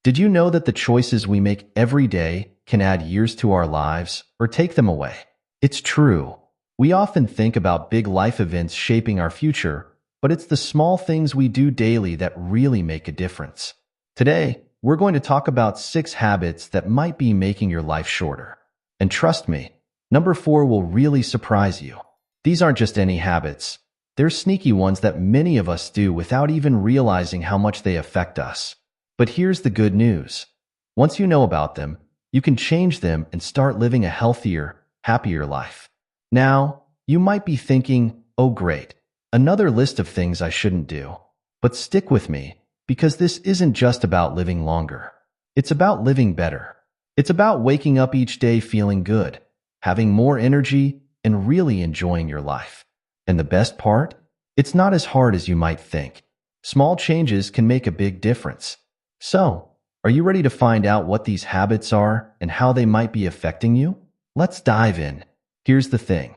Did you know that the choices we make every day can add years to our lives or take them away? It's true. We often think about big life events shaping our future, but it's the small things we do daily that really make a difference. Today, we're going to talk about 6 habits that might be making your life shorter. And trust me, number 4 will really surprise you. These aren't just any habits. They're sneaky ones that many of us do without even realizing how much they affect us. But here's the good news. Once you know about them, you can change them and start living a healthier, happier life. Now, you might be thinking, oh great, another list of things I shouldn't do. But stick with me, because this isn't just about living longer. It's about living better. It's about waking up each day feeling good, having more energy, and really enjoying your life. And the best part? It's not as hard as you might think. Small changes can make a big difference. So, are you ready to find out what these habits are and how they might be affecting you? Let's dive in. Here's the thing.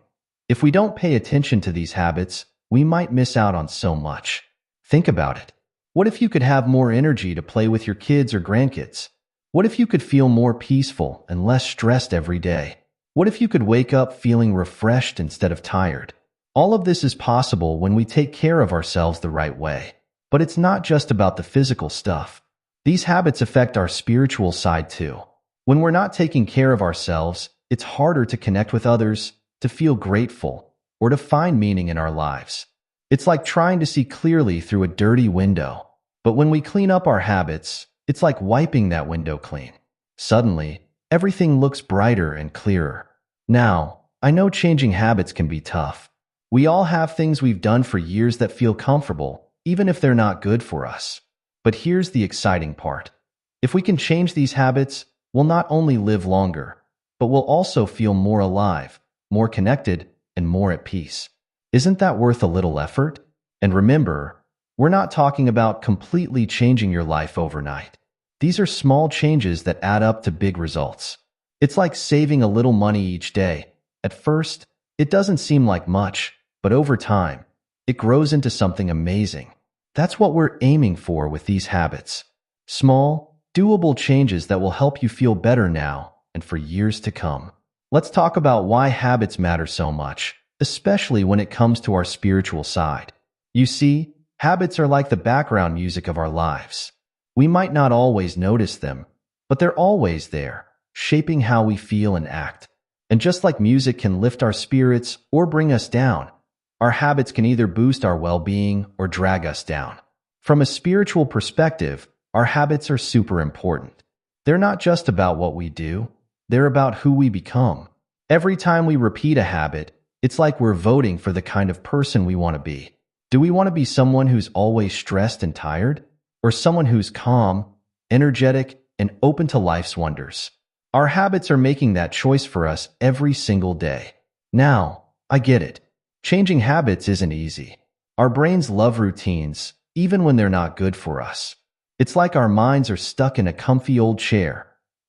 If we don't pay attention to these habits, we might miss out on so much. Think about it. What if you could have more energy to play with your kids or grandkids? What if you could feel more peaceful and less stressed every day? What if you could wake up feeling refreshed instead of tired? All of this is possible when we take care of ourselves the right way. But it's not just about the physical stuff. These habits affect our spiritual side too. When we're not taking care of ourselves, it's harder to connect with others, to feel grateful, or to find meaning in our lives. It's like trying to see clearly through a dirty window. But when we clean up our habits, it's like wiping that window clean. Suddenly, everything looks brighter and clearer. Now, I know changing habits can be tough. We all have things we've done for years that feel comfortable, even if they're not good for us. But here's the exciting part. If we can change these habits, we'll not only live longer, but we'll also feel more alive, more connected, and more at peace. Isn't that worth a little effort? And remember, we're not talking about completely changing your life overnight. These are small changes that add up to big results. It's like saving a little money each day. At first, it doesn't seem like much, but over time, it grows into something amazing. That's what we're aiming for with these habits. Small, doable changes that will help you feel better now and for years to come. Let's talk about why habits matter so much, especially when it comes to our spiritual side. You see, habits are like the background music of our lives. We might not always notice them, but they're always there, shaping how we feel and act. And just like music can lift our spirits or bring us down, our habits can either boost our well-being or drag us down. From a spiritual perspective, our habits are super important. They're not just about what we do, they're about who we become. Every time we repeat a habit, it's like we're voting for the kind of person we want to be. Do we want to be someone who's always stressed and tired? Or someone who's calm, energetic, and open to life's wonders? Our habits are making that choice for us every single day. Now, I get it. Changing habits isn't easy. Our brains love routines, even when they're not good for us. It's like our minds are stuck in a comfy old chair.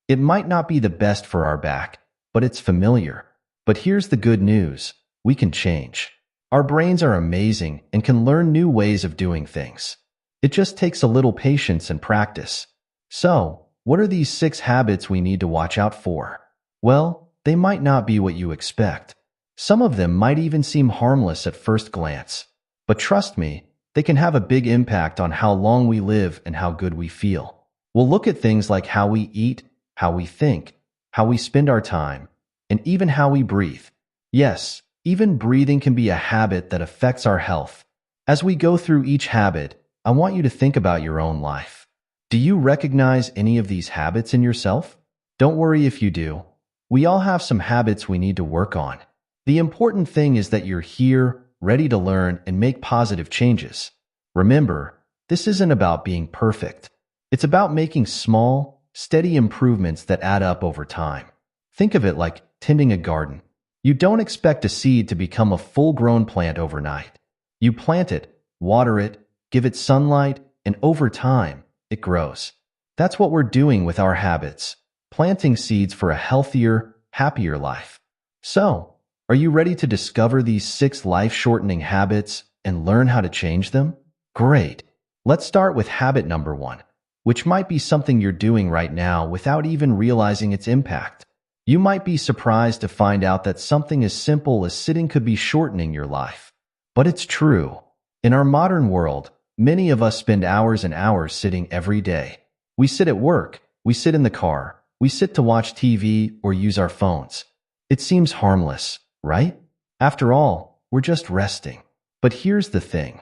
It might not be the best for our back, but it's familiar. But here's the good news. We can change. Our brains are amazing and can learn new ways of doing things. It just takes a little patience and practice. So, what are these 6 habits we need to watch out for? Well, they might not be what you expect. Some of them might even seem harmless at first glance. But trust me, they can have a big impact on how long we live and how good we feel. We'll look at things like how we eat, how we think, how we spend our time, and even how we breathe. Yes, even breathing can be a habit that affects our health. As we go through each habit, I want you to think about your own life. Do you recognize any of these habits in yourself? Don't worry if you do. We all have some habits we need to work on. The important thing is that you're here, ready to learn and make positive changes. Remember, this isn't about being perfect. It's about making small, steady improvements that add up over time. Think of it like tending a garden. You don't expect a seed to become a full-grown plant overnight. You plant it, water it, give it sunlight, and over time, it grows. That's what we're doing with our habits, planting seeds for a healthier, happier life. So, are you ready to discover these 6 life-shortening habits and learn how to change them? Great. Let's start with habit number 1. which might be something you're doing right now without even realizing its impact. You might be surprised to find out that something as simple as sitting could be shortening your life. But it's true. In our modern world, many of us spend hours and hours sitting every day. We sit at work, we sit in the car, we sit to watch TV or use our phones. It seems harmless, right? After all, we're just resting. But here's the thing.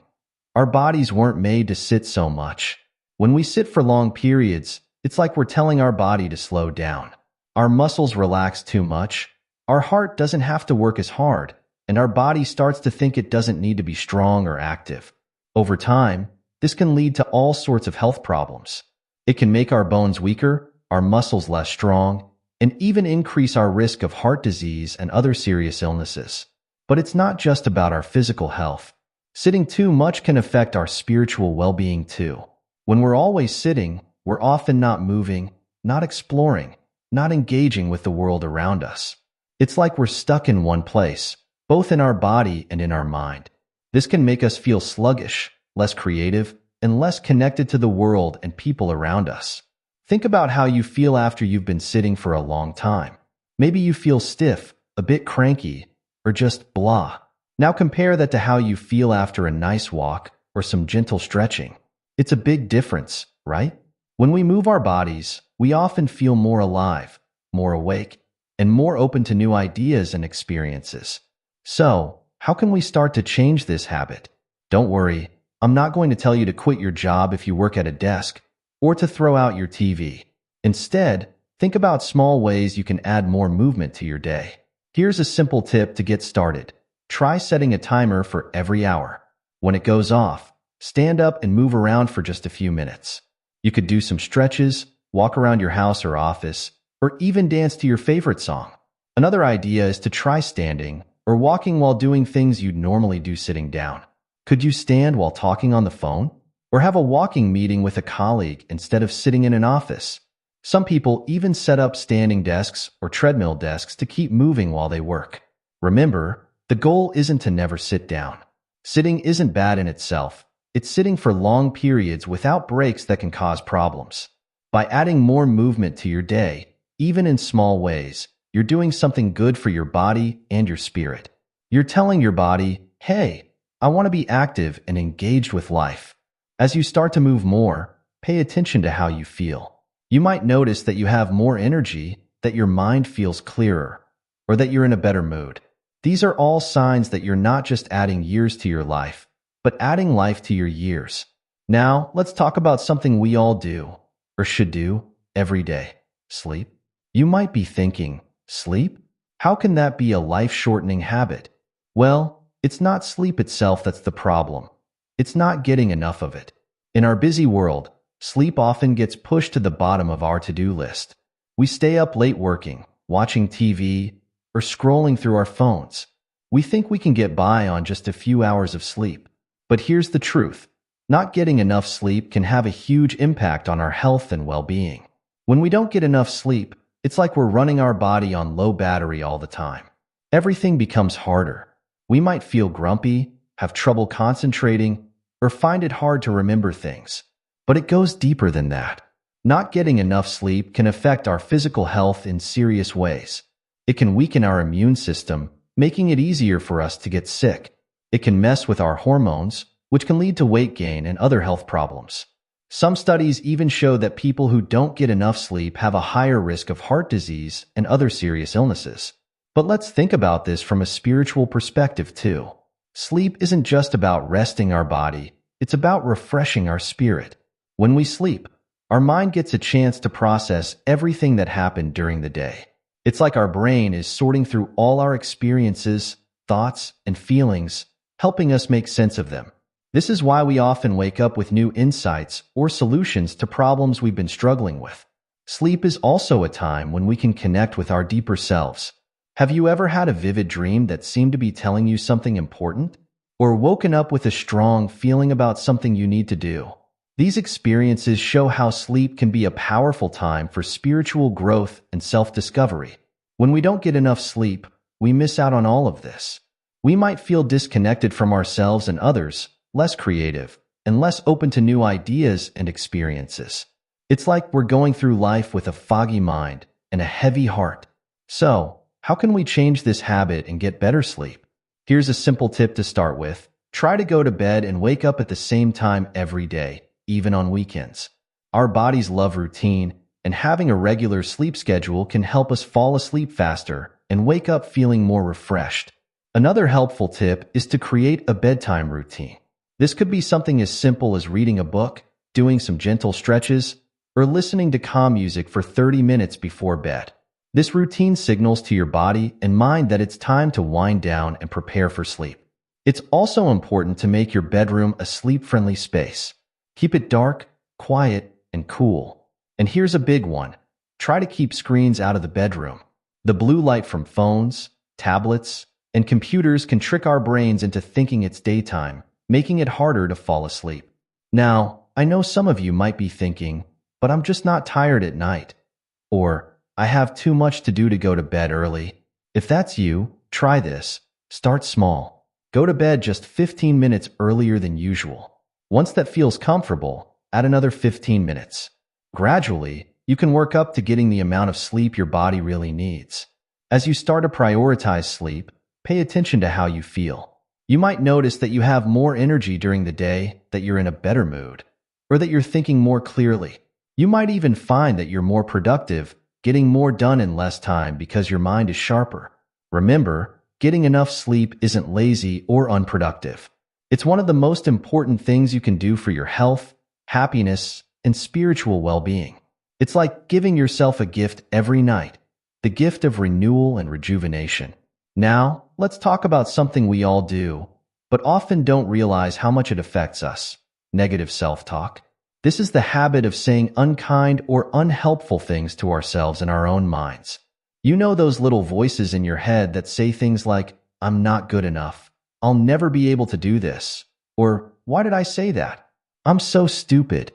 Our bodies weren't made to sit so much. When we sit for long periods, it's like we're telling our body to slow down. Our muscles relax too much, our heart doesn't have to work as hard, and our body starts to think it doesn't need to be strong or active. Over time, this can lead to all sorts of health problems. It can make our bones weaker, our muscles less strong, and even increase our risk of heart disease and other serious illnesses. But it's not just about our physical health. Sitting too much can affect our spiritual well-being too. When we're always sitting, we're often not moving, not exploring, not engaging with the world around us. It's like we're stuck in one place, both in our body and in our mind. This can make us feel sluggish, less creative, and less connected to the world and people around us. Think about how you feel after you've been sitting for a long time. Maybe you feel stiff, a bit cranky, or just blah. Now compare that to how you feel after a nice walk or some gentle stretching. It's a big difference, right? When we move our bodies, we often feel more alive, more awake, and more open to new ideas and experiences. So, how can we start to change this habit? Don't worry, I'm not going to tell you to quit your job if you work at a desk, or to throw out your TV. Instead, think about small ways you can add more movement to your day. Here's a simple tip to get started. Try setting a timer for every hour. When it goes off, stand up and move around for just a few minutes. You could do some stretches, walk around your house or office, or even dance to your favorite song. Another idea is to try standing or walking while doing things you'd normally do sitting down. Could you stand while talking on the phone? Or have a walking meeting with a colleague instead of sitting in an office? Some people even set up standing desks or treadmill desks to keep moving while they work. Remember, the goal isn't to never sit down. Sitting isn't bad in itself. It's sitting for long periods without breaks that can cause problems. By adding more movement to your day, even in small ways, you're doing something good for your body and your spirit. You're telling your body, hey, I want to be active and engaged with life. As you start to move more, pay attention to how you feel. You might notice that you have more energy, that your mind feels clearer, or that you're in a better mood. These are all signs that you're not just adding years to your life, but adding life to your years. Now, let's talk about something we all do, or should do, every day. Sleep. You might be thinking, sleep? How can that be a life-shortening habit? Well, it's not sleep itself that's the problem. It's not getting enough of it. In our busy world, sleep often gets pushed to the bottom of our to-do list. We stay up late working, watching TV, or scrolling through our phones. We think we can get by on just a few hours of sleep. But here's the truth. Not getting enough sleep can have a huge impact on our health and well-being. When we don't get enough sleep, it's like we're running our body on low battery all the time. Everything becomes harder. We might feel grumpy, have trouble concentrating, or find it hard to remember things. But it goes deeper than that. Not getting enough sleep can affect our physical health in serious ways. It can weaken our immune system, making it easier for us to get sick. It can mess with our hormones, which can lead to weight gain and other health problems. Some studies even show that people who don't get enough sleep have a higher risk of heart disease and other serious illnesses. But let's think about this from a spiritual perspective too. Sleep isn't just about resting our body, it's about refreshing our spirit. When we sleep, our mind gets a chance to process everything that happened during the day. It's like our brain is sorting through all our experiences, thoughts, and feelings, helping us make sense of them. This is why we often wake up with new insights or solutions to problems we've been struggling with. Sleep is also a time when we can connect with our deeper selves. Have you ever had a vivid dream that seemed to be telling you something important? Or woken up with a strong feeling about something you need to do? These experiences show how sleep can be a powerful time for spiritual growth and self-discovery. When we don't get enough sleep, we miss out on all of this. We might feel disconnected from ourselves and others, less creative, and less open to new ideas and experiences. It's like we're going through life with a foggy mind and a heavy heart. So, how can we change this habit and get better sleep? Here's a simple tip to start with. Try to go to bed and wake up at the same time every day, even on weekends. Our bodies love routine, and having a regular sleep schedule can help us fall asleep faster and wake up feeling more refreshed. Another helpful tip is to create a bedtime routine. This could be something as simple as reading a book, doing some gentle stretches, or listening to calm music for 30 minutes before bed. This routine signals to your body and mind that it's time to wind down and prepare for sleep. It's also important to make your bedroom a sleep-friendly space. Keep it dark, quiet, and cool. And here's a big one. Try to keep screens out of the bedroom. The blue light from phones, tablets, and computers can trick our brains into thinking it's daytime, making it harder to fall asleep. Now, I know some of you might be thinking, but I'm just not tired at night. Or, I have too much to do to go to bed early. If that's you, try this. Start small. Go to bed just 15 minutes earlier than usual. Once that feels comfortable, add another 15 minutes. Gradually, you can work up to getting the amount of sleep your body really needs. As you start to prioritize sleep, pay attention to how you feel. You might notice that you have more energy during the day, that you're in a better mood, or that you're thinking more clearly. You might even find that you're more productive, getting more done in less time because your mind is sharper. Remember, getting enough sleep isn't lazy or unproductive. It's one of the most important things you can do for your health, happiness, and spiritual well-being. It's like giving yourself a gift every night, the gift of renewal and rejuvenation. Now, let's talk about something we all do, but often don't realize how much it affects us: negative self-talk. This is the habit of saying unkind or unhelpful things to ourselves in our own minds. You know those little voices in your head that say things like, "I'm not good enough. I'll never be able to do this." Or, "Why did I say that? I'm so stupid."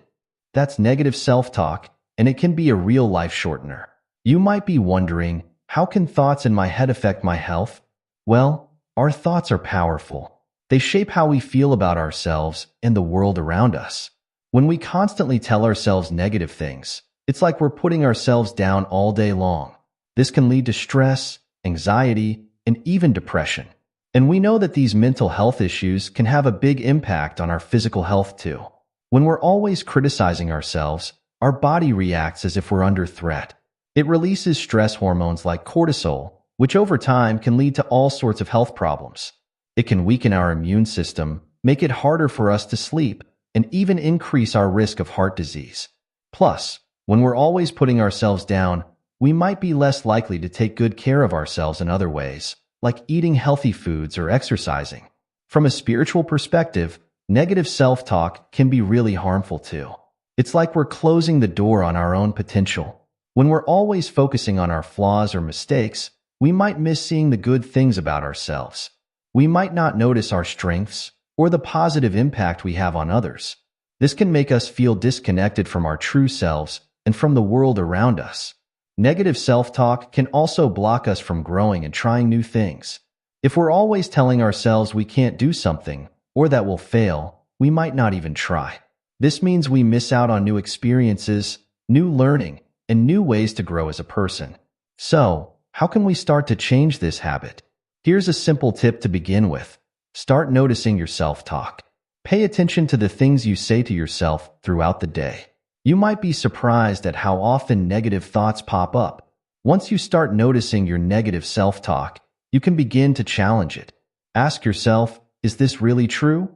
That's negative self-talk, and it can be a real life shortener. You might be wondering, how can thoughts in my head affect my health? Well, our thoughts are powerful. They shape how we feel about ourselves and the world around us. When we constantly tell ourselves negative things, it's like we're putting ourselves down all day long. This can lead to stress, anxiety, and even depression. And we know that these mental health issues can have a big impact on our physical health too. When we're always criticizing ourselves, our body reacts as if we're under threat. It releases stress hormones like cortisol, which over time can lead to all sorts of health problems. It can weaken our immune system, make it harder for us to sleep, and even increase our risk of heart disease. Plus, when we're always putting ourselves down, we might be less likely to take good care of ourselves in other ways, like eating healthy foods or exercising. From a spiritual perspective, negative self-talk can be really harmful too. It's like we're closing the door on our own potential. When we're always focusing on our flaws or mistakes, we might miss seeing the good things about ourselves. We might not notice our strengths or the positive impact we have on others. This can make us feel disconnected from our true selves and from the world around us. Negative self-talk can also block us from growing and trying new things. If we're always telling ourselves we can't do something or that we'll fail, we might not even try. This means we miss out on new experiences, new learning, and new ways to grow as a person. So, how can we start to change this habit? Here's a simple tip to begin with. Start noticing your self-talk. Pay attention to the things you say to yourself throughout the day. You might be surprised at how often negative thoughts pop up. Once you start noticing your negative self-talk, you can begin to challenge it. Ask yourself, is this really true?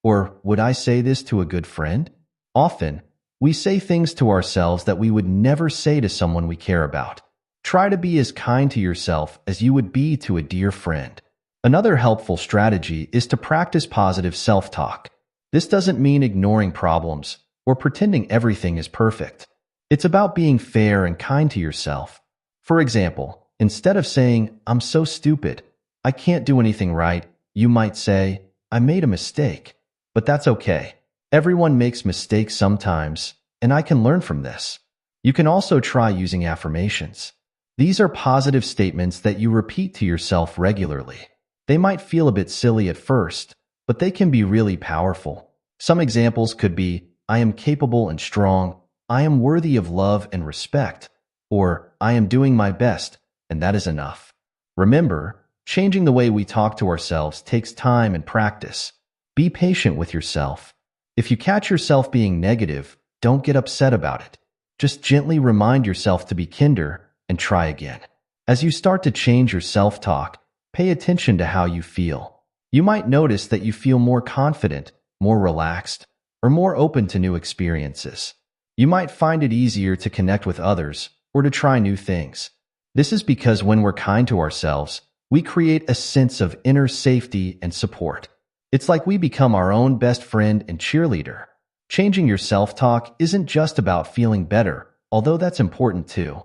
Or would I say this to a good friend? Often, we say things to ourselves that we would never say to someone we care about. Try to be as kind to yourself as you would be to a dear friend. Another helpful strategy is to practice positive self-talk. This doesn't mean ignoring problems or pretending everything is perfect. It's about being fair and kind to yourself. For example, instead of saying, "I'm so stupid, I can't do anything right," you might say, "I made a mistake, but that's okay. Everyone makes mistakes sometimes, and I can learn from this." You can also try using affirmations. These are positive statements that you repeat to yourself regularly. They might feel a bit silly at first, but they can be really powerful. Some examples could be, "I am capable and strong. I am worthy of love and respect, or I am doing my best, and that is enough. Remember, changing the way we talk to ourselves takes time and practice. Be patient with yourself. If you catch yourself being negative, don't get upset about it. Just gently remind yourself to be kinder and try again. As you start to change your self-talk, pay attention to how you feel. You might notice that you feel more confident, more relaxed, or more open to new experiences. You might find it easier to connect with others or to try new things. This is because when we're kind to ourselves, we create a sense of inner safety and support. It's like we become our own best friend and cheerleader. Changing your self-talk isn't just about feeling better, although that's important too.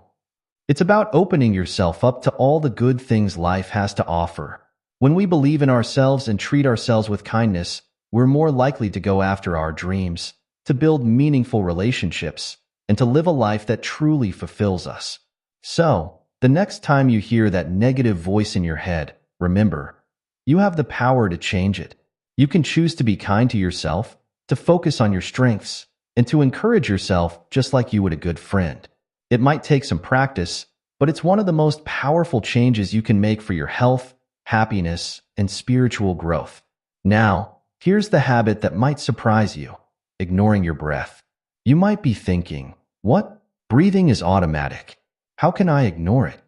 It's about opening yourself up to all the good things life has to offer. When we believe in ourselves and treat ourselves with kindness, we're more likely to go after our dreams, to build meaningful relationships, and to live a life that truly fulfills us. So, the next time you hear that negative voice in your head, remember, you have the power to change it. You can choose to be kind to yourself, to focus on your strengths, and to encourage yourself just like you would a good friend. It might take some practice, but it's one of the most powerful changes you can make for your health, happiness, and spiritual growth. Now, here's the habit that might surprise you: ignoring your breath. You might be thinking, what? Breathing is automatic. How can I ignore it?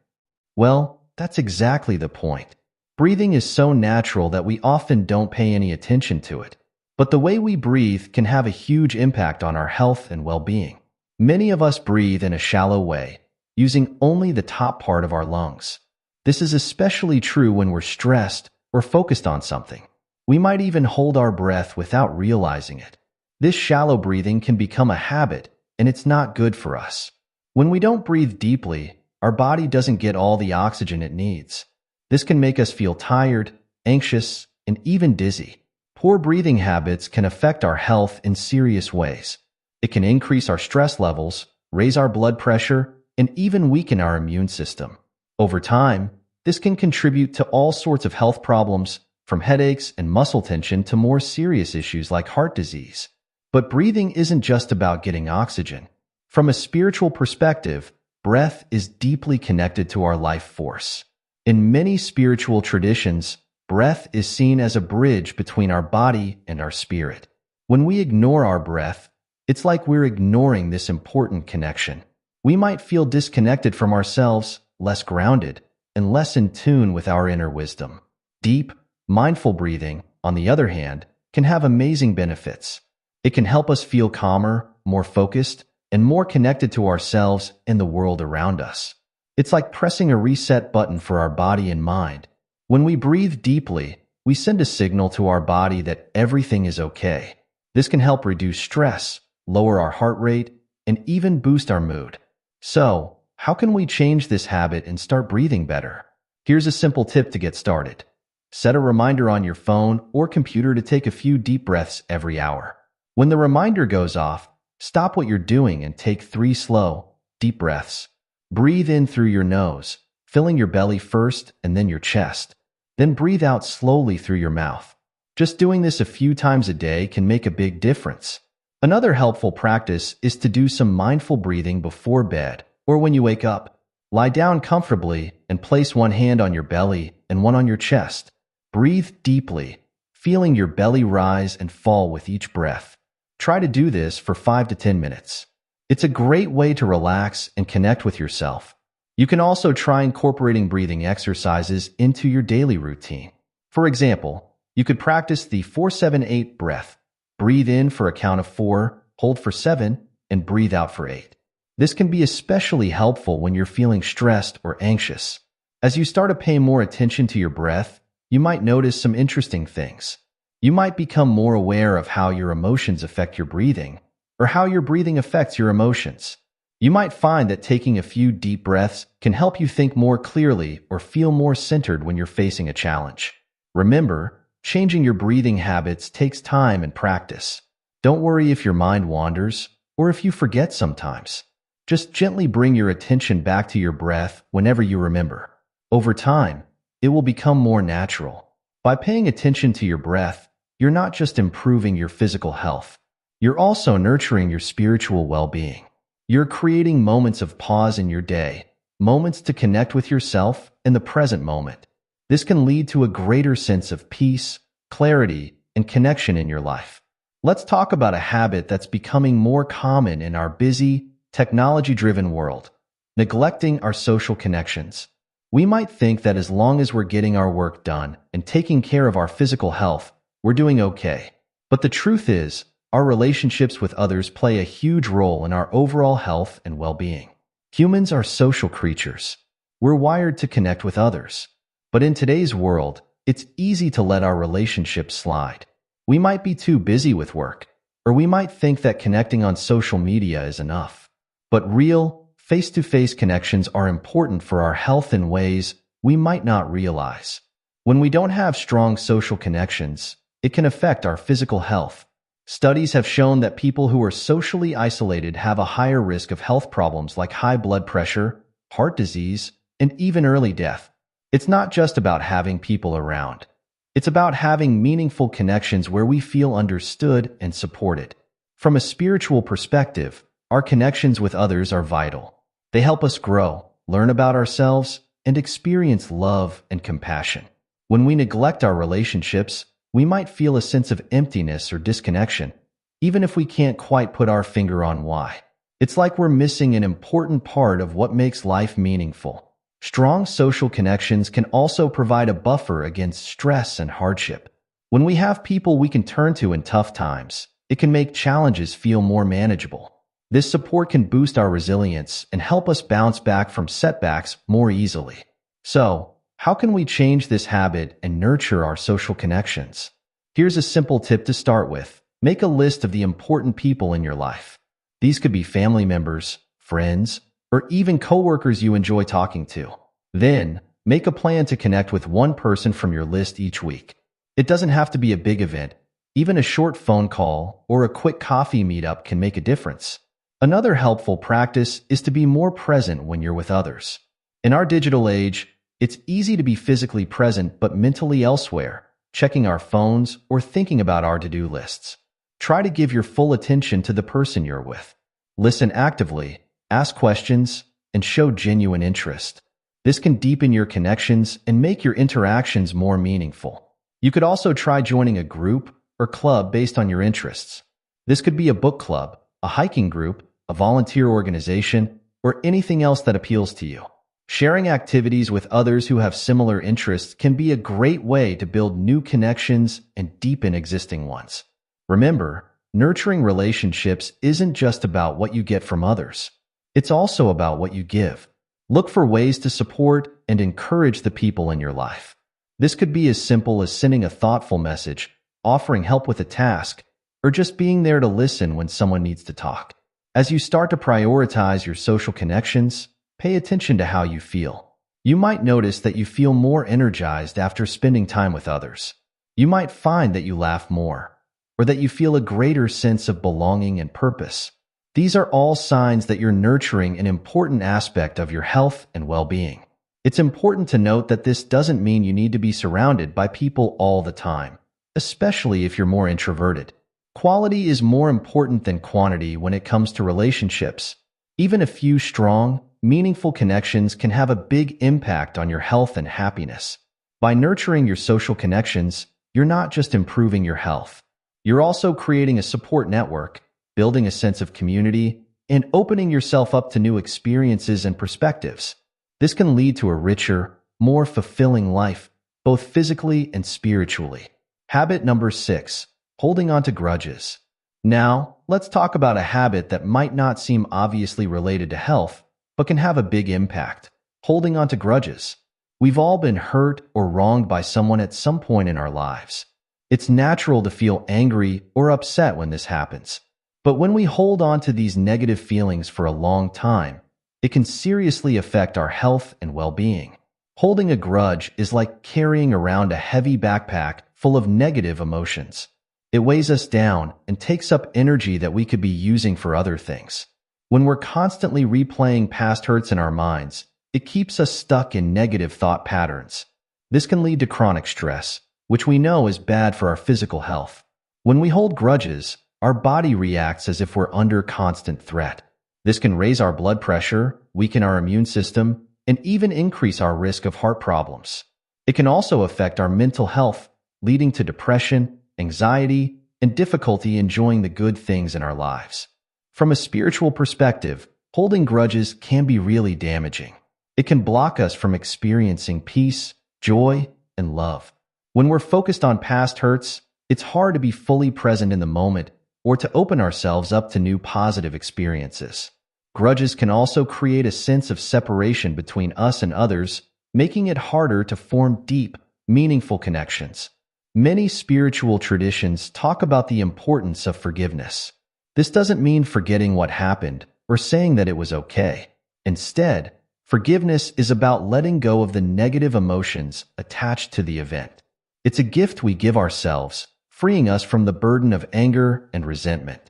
Well, that's exactly the point. Breathing is so natural that we often don't pay any attention to it. But the way we breathe can have a huge impact on our health and well-being. Many of us breathe in a shallow way, using only the top part of our lungs. This is especially true when we're stressed or focused on something. We might even hold our breath without realizing it. This shallow breathing can become a habit, and it's not good for us. When we don't breathe deeply, our body doesn't get all the oxygen it needs. This can make us feel tired, anxious, and even dizzy. Poor breathing habits can affect our health in serious ways. It can increase our stress levels, raise our blood pressure, and even weaken our immune system. Over time, this can contribute to all sorts of health problems, from headaches and muscle tension to more serious issues like heart disease. But breathing isn't just about getting oxygen. From a spiritual perspective, breath is deeply connected to our life force. In many spiritual traditions, breath is seen as a bridge between our body and our spirit. When we ignore our breath, it's like we're ignoring this important connection. We might feel disconnected from ourselves, less grounded, and less in tune with our inner wisdom. Deep, mindful breathing, on the other hand, can have amazing benefits. It can help us feel calmer, more focused, and more connected to ourselves and the world around us. It's like pressing a reset button for our body and mind. When we breathe deeply, we send a signal to our body that everything is okay. This can help reduce stress, lower our heart rate, and even boost our mood. So, how can we change this habit and start breathing better? Here's a simple tip to get started. Set a reminder on your phone or computer to take a few deep breaths every hour. When the reminder goes off, stop what you're doing and take 3 slow, deep breaths. Breathe in through your nose, filling your belly first and then your chest. Then breathe out slowly through your mouth. Just doing this a few times a day can make a big difference. Another helpful practice is to do some mindful breathing before bed or when you wake up. Lie down comfortably and place one hand on your belly and one on your chest. Breathe deeply, feeling your belly rise and fall with each breath. Try to do this for 5 to 10 minutes. It's a great way to relax and connect with yourself. You can also try incorporating breathing exercises into your daily routine. For example, you could practice the 4-7-8 breath. Breathe in for a count of 4, hold for 7, and breathe out for 8. This can be especially helpful when you're feeling stressed or anxious. As you start to pay more attention to your breath, you might notice some interesting things. You might become more aware of how your emotions affect your breathing, or how your breathing affects your emotions. You might find that taking a few deep breaths can help you think more clearly or feel more centered when you're facing a challenge. Remember, changing your breathing habits takes time and practice. Don't worry if your mind wanders or if you forget sometimes. Just gently bring your attention back to your breath whenever you remember. Over time, it will become more natural. By paying attention to your breath, you're not just improving your physical health, you're also nurturing your spiritual well-being. You're creating moments of pause in your day, moments to connect with yourself in the present moment. This can lead to a greater sense of peace, clarity, and connection in your life. Let's talk about a habit that's becoming more common in our busy, technology-driven world: neglecting our social connections. We might think that as long as we're getting our work done and taking care of our physical health, we're doing okay. But the truth is, our relationships with others play a huge role in our overall health and well-being. Humans are social creatures. We're wired to connect with others. But in today's world, it's easy to let our relationships slide. We might be too busy with work, or we might think that connecting on social media is enough. But real, face-to-face connections are important for our health in ways we might not realize. When we don't have strong social connections, it can affect our physical health. Studies have shown that people who are socially isolated have a higher risk of health problems like high blood pressure, heart disease, and even early death. It's not just about having people around. It's about having meaningful connections where we feel understood and supported. From a spiritual perspective, our connections with others are vital. They help us grow, learn about ourselves, and experience love and compassion. When we neglect our relationships, we might feel a sense of emptiness or disconnection, even if we can't quite put our finger on why. It's like we're missing an important part of what makes life meaningful. Strong social connections can also provide a buffer against stress and hardship. When we have people we can turn to in tough times, it can make challenges feel more manageable. This support can boost our resilience and help us bounce back from setbacks more easily. So, how can we change this habit and nurture our social connections? Here's a simple tip to start with. Make a list of the important people in your life. These could be family members, friends, or even coworkers you enjoy talking to. Then, make a plan to connect with one person from your list each week. It doesn't have to be a big event. Even a short phone call or a quick coffee meetup can make a difference. Another helpful practice is to be more present when you're with others. In our digital age, it's easy to be physically present but mentally elsewhere, checking our phones or thinking about our to-do lists. Try to give your full attention to the person you're with. Listen actively, ask questions, and show genuine interest. This can deepen your connections and make your interactions more meaningful. You could also try joining a group or club based on your interests. This could be a book club, a hiking group, a volunteer organization, or anything else that appeals to you. Sharing activities with others who have similar interests can be a great way to build new connections and deepen existing ones. Remember, nurturing relationships isn't just about what you get from others. It's also about what you give. Look for ways to support and encourage the people in your life. This could be as simple as sending a thoughtful message, offering help with a task, or just being there to listen when someone needs to talk. As you start to prioritize your social connections, pay attention to how you feel. You might notice that you feel more energized after spending time with others. You might find that you laugh more, or that you feel a greater sense of belonging and purpose. These are all signs that you're nurturing an important aspect of your health and well-being. It's important to note that this doesn't mean you need to be surrounded by people all the time, especially if you're more introverted. Quality is more important than quantity when it comes to relationships. Even a few strong, meaningful connections can have a big impact on your health and happiness. By nurturing your social connections, you're not just improving your health. You're also creating a support network, building a sense of community, and opening yourself up to new experiences and perspectives. This can lead to a richer, more fulfilling life, both physically and spiritually. Habit number 6. Holding on to grudges. Now, let's talk about a habit that might not seem obviously related to health, but can have a big impact. Holding on to grudges. We've all been hurt or wronged by someone at some point in our lives. It's natural to feel angry or upset when this happens. But when we hold on to these negative feelings for a long time, it can seriously affect our health and well-being. Holding a grudge is like carrying around a heavy backpack full of negative emotions. It weighs us down and takes up energy that we could be using for other things. When we're constantly replaying past hurts in our minds, it keeps us stuck in negative thought patterns. This can lead to chronic stress, which we know is bad for our physical health. When we hold grudges, our body reacts as if we're under constant threat. This can raise our blood pressure, weaken our immune system, and even increase our risk of heart problems. It can also affect our mental health, leading to depression, anxiety, and difficulty enjoying the good things in our lives. From a spiritual perspective, holding grudges can be really damaging. It can block us from experiencing peace, joy, and love. When we're focused on past hurts, it's hard to be fully present in the moment or to open ourselves up to new positive experiences. Grudges can also create a sense of separation between us and others, making it harder to form deep, meaningful connections. Many spiritual traditions talk about the importance of forgiveness. This doesn't mean forgetting what happened or saying that it was okay. Instead, forgiveness is about letting go of the negative emotions attached to the event. It's a gift we give ourselves, freeing us from the burden of anger and resentment.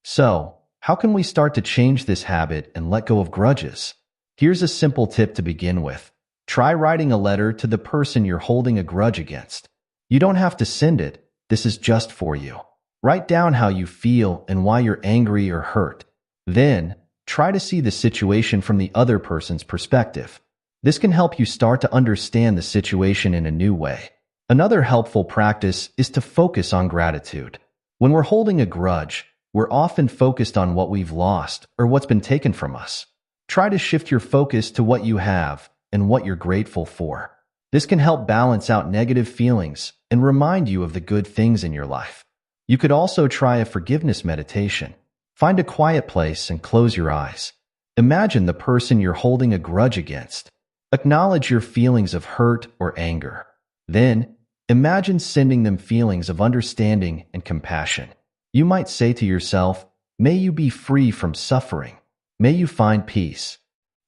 So, how can we start to change this habit and let go of grudges? Here's a simple tip to begin with. Try writing a letter to the person you're holding a grudge against. You don't have to send it. This is just for you. Write down how you feel and why you're angry or hurt. Then, try to see the situation from the other person's perspective. This can help you start to understand the situation in a new way. Another helpful practice is to focus on gratitude. When we're holding a grudge, we're often focused on what we've lost or what's been taken from us. Try to shift your focus to what you have and what you're grateful for. This can help balance out negative feelings and remind you of the good things in your life. You could also try a forgiveness meditation. Find a quiet place and close your eyes. Imagine the person you're holding a grudge against. Acknowledge your feelings of hurt or anger. Then, imagine sending them feelings of understanding and compassion. You might say to yourself, "May you be free from suffering. May you find peace."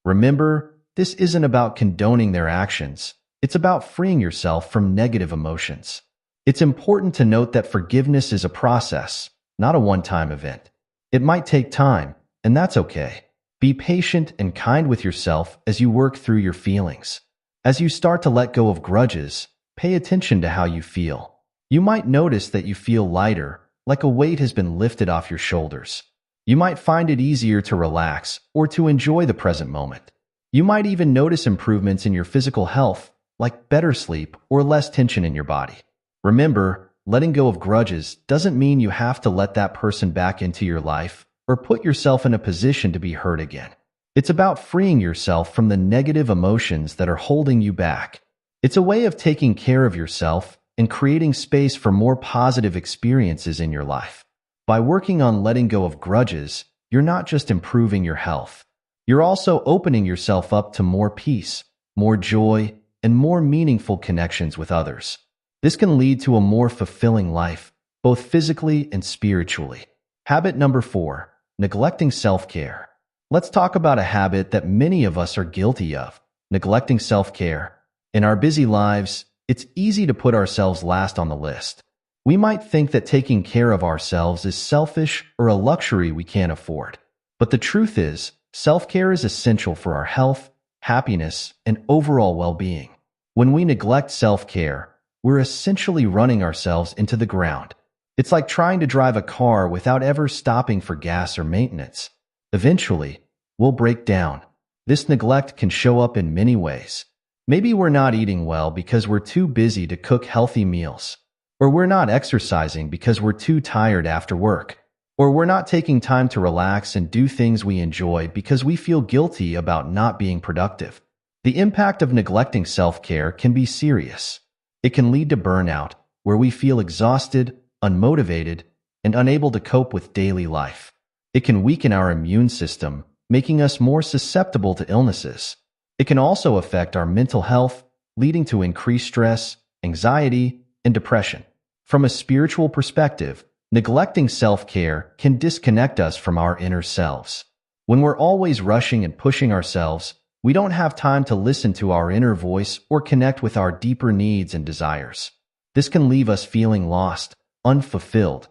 Remember, this isn't about condoning their actions. It's about freeing yourself from negative emotions. It's important to note that forgiveness is a process, not a one-time event. It might take time, and that's okay. Be patient and kind with yourself as you work through your feelings. As you start to let go of grudges, pay attention to how you feel. You might notice that you feel lighter, like a weight has been lifted off your shoulders. You might find it easier to relax or to enjoy the present moment. You might even notice improvements in your physical health, like better sleep or less tension in your body. Remember, letting go of grudges doesn't mean you have to let that person back into your life or put yourself in a position to be hurt again. It's about freeing yourself from the negative emotions that are holding you back. It's a way of taking care of yourself and creating space for more positive experiences in your life. By working on letting go of grudges, you're not just improving your health. You're also opening yourself up to more peace, more joy, and more meaningful connections with others. This can lead to a more fulfilling life, both physically and spiritually. Habit number 4, neglecting self-care. Let's talk about a habit that many of us are guilty of, neglecting self-care. In our busy lives, it's easy to put ourselves last on the list. We might think that taking care of ourselves is selfish or a luxury we can't afford. But the truth is, self-care is essential for our health, happiness, and overall well-being. When we neglect self-care, we're essentially running ourselves into the ground. It's like trying to drive a car without ever stopping for gas or maintenance. Eventually, we'll break down. This neglect can show up in many ways. Maybe we're not eating well because we're too busy to cook healthy meals. Or we're not exercising because we're too tired after work. Or we're not taking time to relax and do things we enjoy because we feel guilty about not being productive. The impact of neglecting self-care can be serious. It can lead to burnout, where we feel exhausted, unmotivated, and unable to cope with daily life. It can weaken our immune system, making us more susceptible to illnesses. It can also affect our mental health, leading to increased stress, anxiety, and depression. From a spiritual perspective, neglecting self-care can disconnect us from our inner selves. When we're always rushing and pushing ourselves, we don't have time to listen to our inner voice or connect with our deeper needs and desires. This can leave us feeling lost, unfulfilled,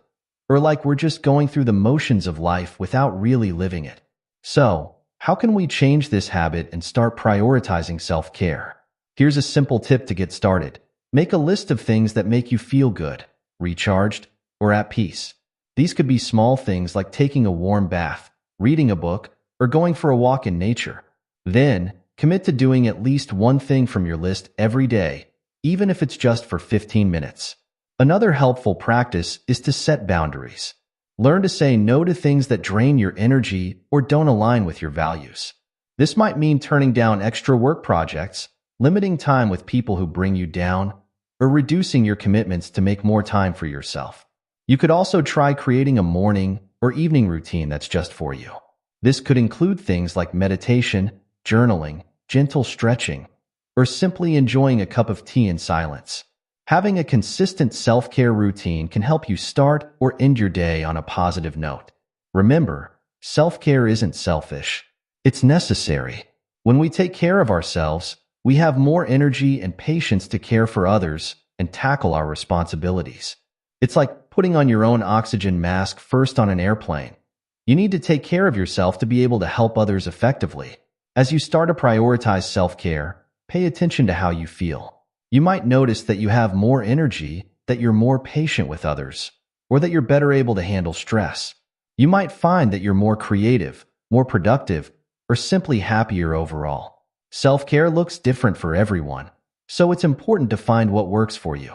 or like we're just going through the motions of life without really living it. So, how can we change this habit and start prioritizing self-care? Here's a simple tip to get started. Make a list of things that make you feel good, recharged, or at peace. These could be small things like taking a warm bath, reading a book, or going for a walk in nature. Then, commit to doing at least one thing from your list every day, even if it's just for 15 minutes. Another helpful practice is to set boundaries. Learn to say no to things that drain your energy or don't align with your values. This might mean turning down extra work projects, limiting time with people who bring you down, or reducing your commitments to make more time for yourself. You could also try creating a morning or evening routine that's just for you. This could include things like meditation, journaling, gentle stretching, or simply enjoying a cup of tea in silence. Having a consistent self-care routine can help you start or end your day on a positive note. Remember, self-care isn't selfish. It's necessary. When we take care of ourselves, we have more energy and patience to care for others and tackle our responsibilities. It's like putting on your own oxygen mask first on an airplane. You need to take care of yourself to be able to help others effectively. As you start to prioritize self-care, pay attention to how you feel. You might notice that you have more energy, that you're more patient with others, or that you're better able to handle stress. You might find that you're more creative, more productive, or simply happier overall. Self-care looks different for everyone, so it's important to find what works for you.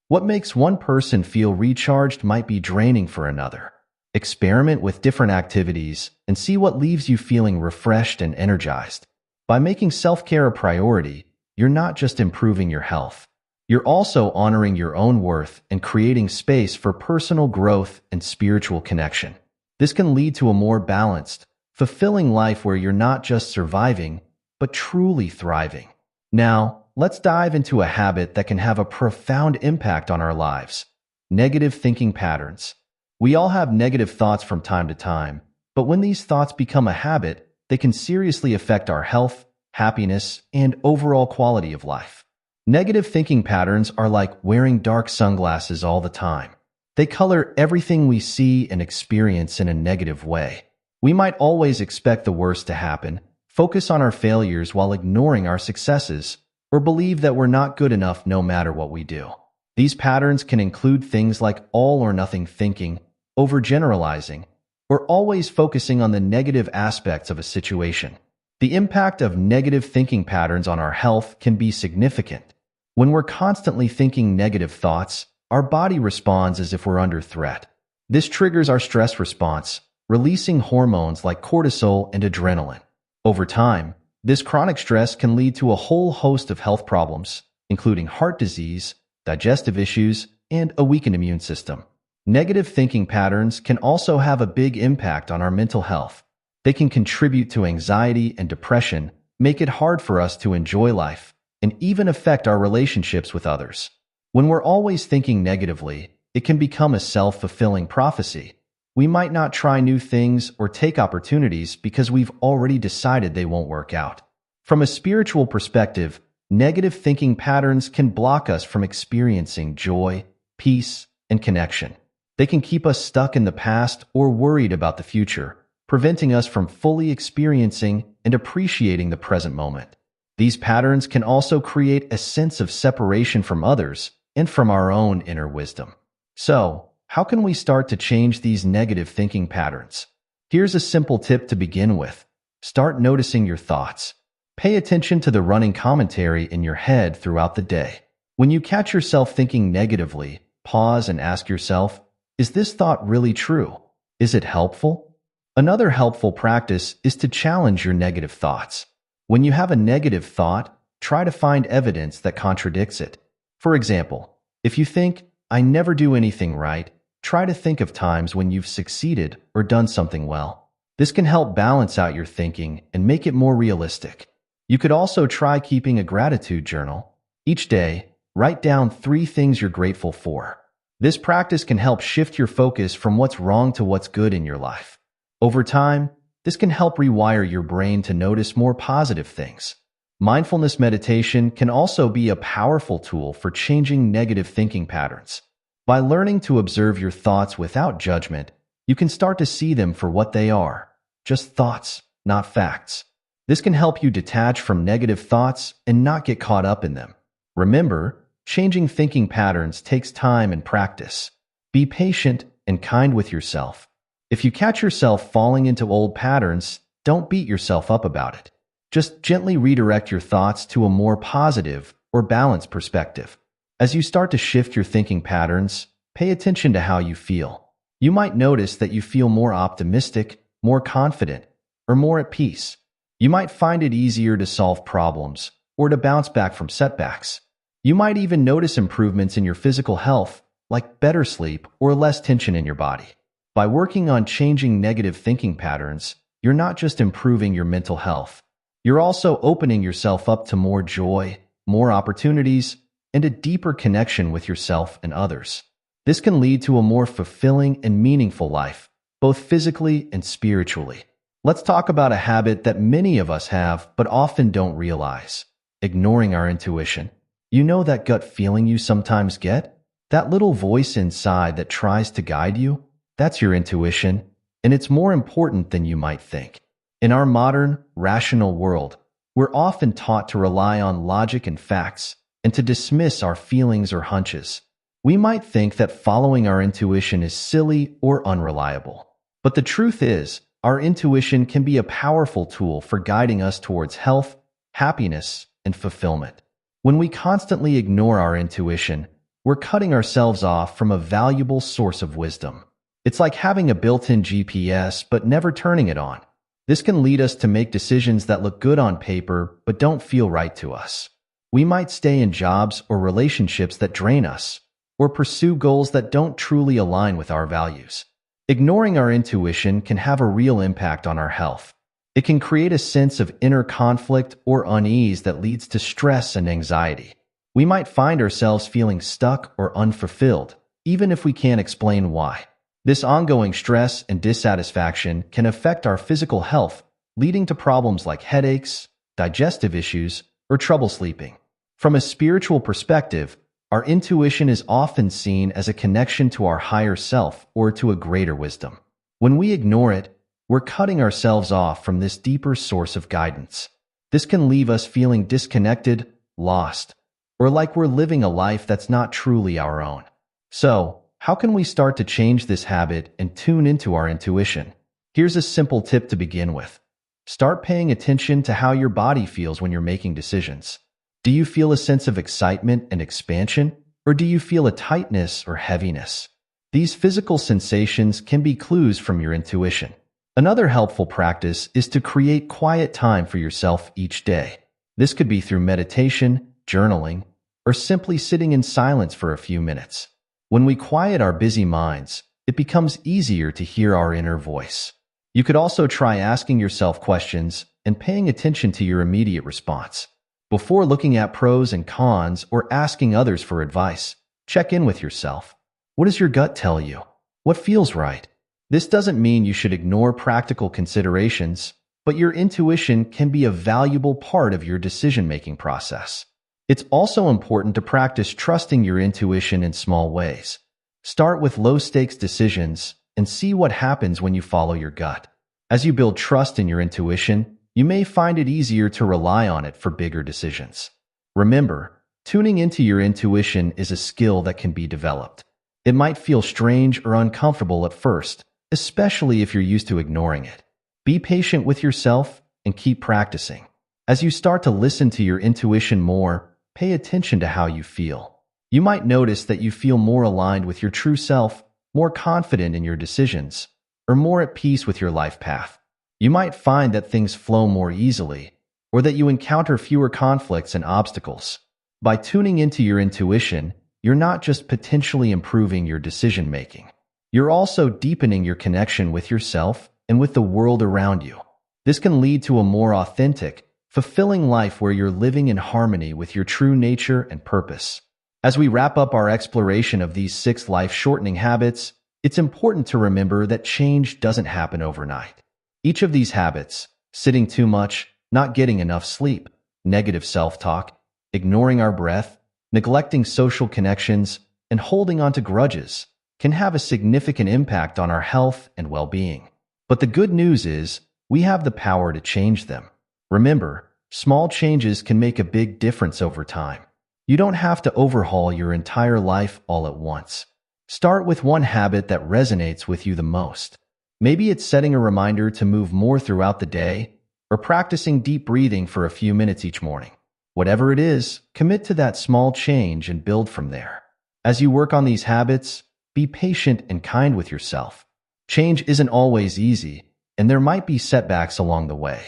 What makes one person feel recharged might be draining for another. Experiment with different activities and see what leaves you feeling refreshed and energized. By making self-care a priority, you're not just improving your health. You're also honoring your own worth and creating space for personal growth and spiritual connection. This can lead to a more balanced, fulfilling life where you're not just surviving, but truly thriving. Now, let's dive into a habit that can have a profound impact on our lives: negative thinking patterns. We all have negative thoughts from time to time, but when these thoughts become a habit, they can seriously affect our health, happiness, and overall quality of life. Negative thinking patterns are like wearing dark sunglasses all the time. They color everything we see and experience in a negative way. We might always expect the worst to happen, focus on our failures while ignoring our successes, or believe that we're not good enough no matter what we do. These patterns can include things like all or nothing thinking, overgeneralizing, or always focusing on the negative aspects of a situation. The impact of negative thinking patterns on our health can be significant. When we're constantly thinking negative thoughts, our body responds as if we're under threat. This triggers our stress response, releasing hormones like cortisol and adrenaline. Over time, this chronic stress can lead to a whole host of health problems, including heart disease, digestive issues, and a weakened immune system. Negative thinking patterns can also have a big impact on our mental health. They can contribute to anxiety and depression, make it hard for us to enjoy life, and even affect our relationships with others. When we're always thinking negatively, it can become a self-fulfilling prophecy. We might not try new things or take opportunities because we've already decided they won't work out. From a spiritual perspective, negative thinking patterns can block us from experiencing joy, peace, and connection. They can keep us stuck in the past or worried about the future, preventing us from fully experiencing and appreciating the present moment. These patterns can also create a sense of separation from others and from our own inner wisdom. So, how can we start to change these negative thinking patterns? Here's a simple tip to begin with. Start noticing your thoughts. Pay attention to the running commentary in your head throughout the day. When you catch yourself thinking negatively, pause and ask yourself, is this thought really true? Is it helpful? Another helpful practice is to challenge your negative thoughts. When you have a negative thought, try to find evidence that contradicts it. For example, if you think, I never do anything right, try to think of times when you've succeeded or done something well. This can help balance out your thinking and make it more realistic. You could also try keeping a gratitude journal. Each day, write down 3 things you're grateful for. This practice can help shift your focus from what's wrong to what's good in your life. Over time, this can help rewire your brain to notice more positive things. Mindfulness meditation can also be a powerful tool for changing negative thinking patterns. By learning to observe your thoughts without judgment, you can start to see them for what they are, just thoughts, not facts. This can help you detach from negative thoughts and not get caught up in them. Remember, changing thinking patterns takes time and practice. Be patient and kind with yourself. If you catch yourself falling into old patterns, don't beat yourself up about it. Just gently redirect your thoughts to a more positive or balanced perspective. As you start to shift your thinking patterns, pay attention to how you feel. You might notice that you feel more optimistic, more confident, or more at peace. You might find it easier to solve problems or to bounce back from setbacks. You might even notice improvements in your physical health, like better sleep or less tension in your body. By working on changing negative thinking patterns, you're not just improving your mental health. You're also opening yourself up to more joy, more opportunities, and a deeper connection with yourself and others. This can lead to a more fulfilling and meaningful life, both physically and spiritually. Let's talk about a habit that many of us have but often don't realize: ignoring our intuition. You know that gut feeling you sometimes get? That little voice inside that tries to guide you? That's your intuition, and it's more important than you might think. In our modern, rational world, we're often taught to rely on logic and facts and to dismiss our feelings or hunches. We might think that following our intuition is silly or unreliable. But the truth is, our intuition can be a powerful tool for guiding us towards health, happiness, and fulfillment. When we constantly ignore our intuition, we're cutting ourselves off from a valuable source of wisdom. It's like having a built-in GPS but never turning it on. This can lead us to make decisions that look good on paper but don't feel right to us. We might stay in jobs or relationships that drain us, or pursue goals that don't truly align with our values. Ignoring our intuition can have a real impact on our health. It can create a sense of inner conflict or unease that leads to stress and anxiety. We might find ourselves feeling stuck or unfulfilled, even if we can't explain why. This ongoing stress and dissatisfaction can affect our physical health, leading to problems like headaches, digestive issues, or trouble sleeping. From a spiritual perspective, our intuition is often seen as a connection to our higher self or to a greater wisdom. When we ignore it, we're cutting ourselves off from this deeper source of guidance. This can leave us feeling disconnected, lost, or like we're living a life that's not truly our own. So, how can we start to change this habit and tune into our intuition? Here's a simple tip to begin with. Start paying attention to how your body feels when you're making decisions. Do you feel a sense of excitement and expansion, or do you feel a tightness or heaviness? These physical sensations can be clues from your intuition. Another helpful practice is to create quiet time for yourself each day. This could be through meditation, journaling, or simply sitting in silence for a few minutes. When we quiet our busy minds, it becomes easier to hear our inner voice. You could also try asking yourself questions and paying attention to your immediate response. Before looking at pros and cons or asking others for advice, check in with yourself. What does your gut tell you? What feels right? This doesn't mean you should ignore practical considerations, but your intuition can be a valuable part of your decision-making process. It's also important to practice trusting your intuition in small ways. Start with low-stakes decisions and see what happens when you follow your gut. As you build trust in your intuition, you may find it easier to rely on it for bigger decisions. Remember, tuning into your intuition is a skill that can be developed. It might feel strange or uncomfortable at first, especially if you're used to ignoring it. Be patient with yourself and keep practicing. As you start to listen to your intuition more, pay attention to how you feel. You might notice that you feel more aligned with your true self, more confident in your decisions, or more at peace with your life path. You might find that things flow more easily, or that you encounter fewer conflicts and obstacles. By tuning into your intuition, you're not just potentially improving your decision-making. You're also deepening your connection with yourself and with the world around you. This can lead to a more authentic, fulfilling life where you're living in harmony with your true nature and purpose. As we wrap up our exploration of these 6 life-shortening habits, it's important to remember that change doesn't happen overnight. Each of these habits, sitting too much, not getting enough sleep, negative self-talk, ignoring our breath, neglecting social connections, and holding on to grudges, can have a significant impact on our health and well-being. But the good news is, we have the power to change them. Remember, small changes can make a big difference over time. You don't have to overhaul your entire life all at once. Start with one habit that resonates with you the most. Maybe it's setting a reminder to move more throughout the day or practicing deep breathing for a few minutes each morning. Whatever it is, commit to that small change and build from there. As you work on these habits, be patient and kind with yourself. Change isn't always easy, and there might be setbacks along the way.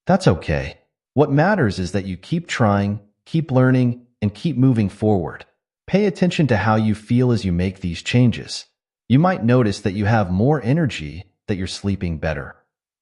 That's okay. What matters is that you keep trying, keep learning, and keep moving forward. Pay attention to how you feel as you make these changes. You might notice that you have more energy, that you're sleeping better,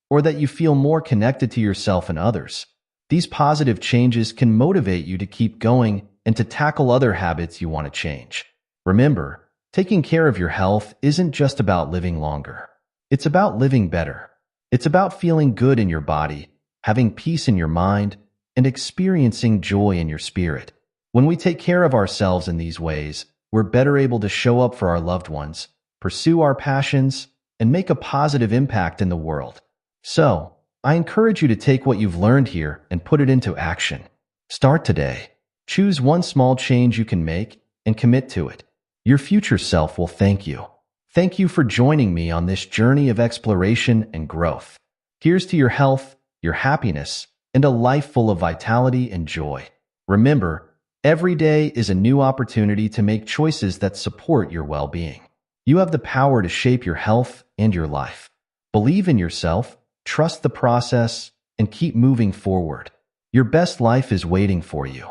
or that you feel more connected to yourself and others. These positive changes can motivate you to keep going and to tackle other habits you want to change. Remember, taking care of your health isn't just about living longer. It's about living better. It's about feeling good in your body, having peace in your mind, and experiencing joy in your spirit. When we take care of ourselves in these ways, we're better able to show up for our loved ones, pursue our passions, and make a positive impact in the world. So, I encourage you to take what you've learned here and put it into action. Start today. Choose one small change you can make and commit to it. Your future self will thank you. Thank you for joining me on this journey of exploration and growth. Here's to your health, your happiness, and a life full of vitality and joy. Remember, every day is a new opportunity to make choices that support your well-being. You have the power to shape your health and your life. Believe in yourself, trust the process, and keep moving forward. Your best life is waiting for you.